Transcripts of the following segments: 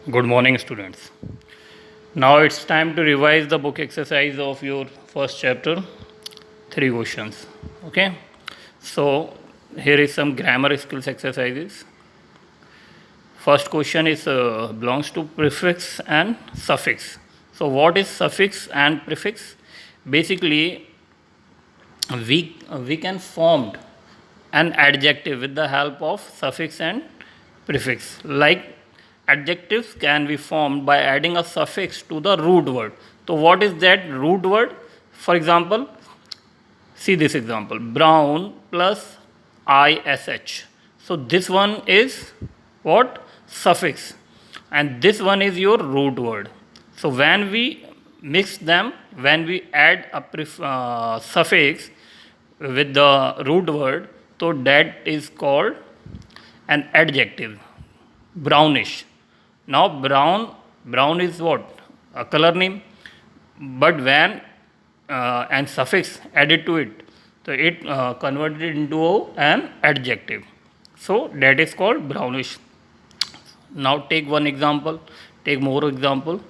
Good morning, students. Now it's time to revise the book exercise of your first chapter. 3 questions. Okay. So here is some grammar skills exercises. First question is belongs to prefix and suffix. So what is suffix and prefix? Basically, we can form an adjective with the help of suffix and prefix. Like adjectives can be formed by adding a suffix to the root word. So what is that root word? For example, see this example, brown plus ish. So this one is what? Suffix, and this one is your root word. So when we mix them, when we add a suffix with the root word, so that is called an adjective. Brownish. Now brown is what? A color name. But when an suffix added to it, so it converted into an adjective. So that is called brownish. Now take one example. Take more example.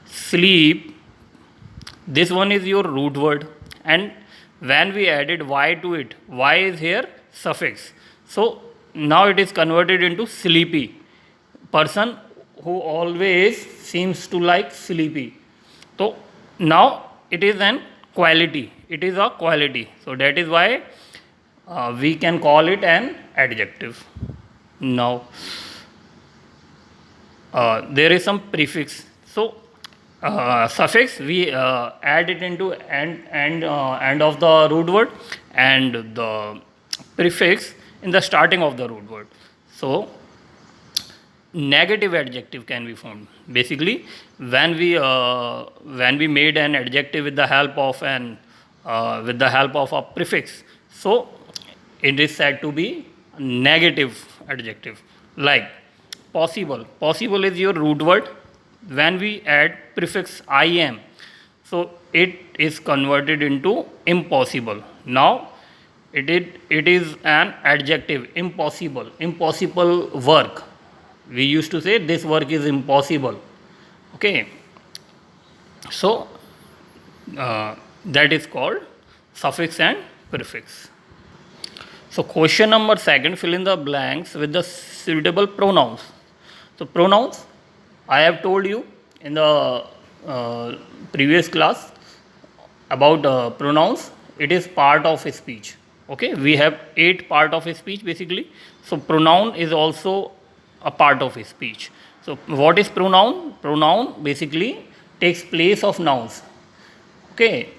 Sleep. This one is your root word, and when we added y to it, y is here suffix. So now it is converted into sleepy. Person who always seems to like sleepy. So now it is an quality. It is a quality. So that is why we can call it an adjective. Now there is some prefix. So suffix we add it into end of the root word, and the prefix in the starting of the root word. So negative adjective can be formed. Basically, when we made an adjective with the help of a prefix, so it is said to be negative adjective. Like possible. Possible is your root word. When we add prefix im, so it is converted into impossible. Now it is an adjective. Impossible work. We used to say this work is impossible. Okay. So that is called suffix and prefix. So question number second, fill in the blanks with the suitable pronouns. So pronouns, I have told you in the previous class about pronouns. It is part of a speech. Okay, we have 8 part of a speech basically. So pronoun is also a part of a speech. So what is pronoun? Pronoun basically takes place of nouns. Okay,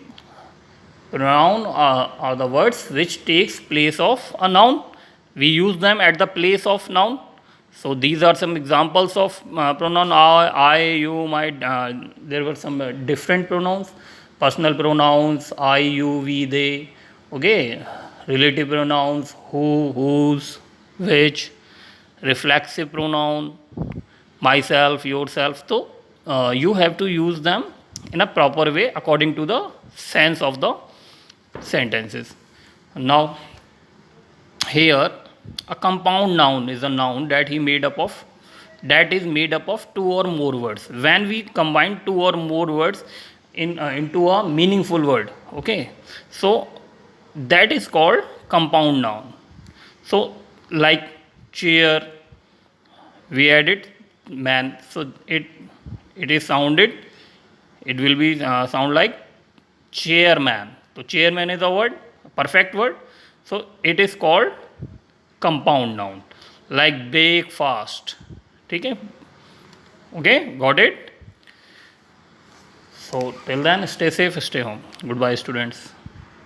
pronoun are the words which takes place of a noun. We use them at the place of noun. So these are some examples of pronoun. I, you, my. There were some different pronouns. Personal pronouns, I, you, we, they. Okay, relative pronouns, who, whose, which. Reflexive pronoun, myself, yourself. So you have to use them in a proper way according to the sense of the sentences. Now here a compound noun is a noun that is made up of 2 or more words. When we combine 2 or more words into a meaningful word, okay, so that is called compound noun. So like chair, we added man, so it is sounded, it will be sound like chairman. So chairman is a word, a perfect word. So it is called compound noun. Like breakfast. Okay, okay, got it. So till then, stay safe, stay home. Goodbye, students.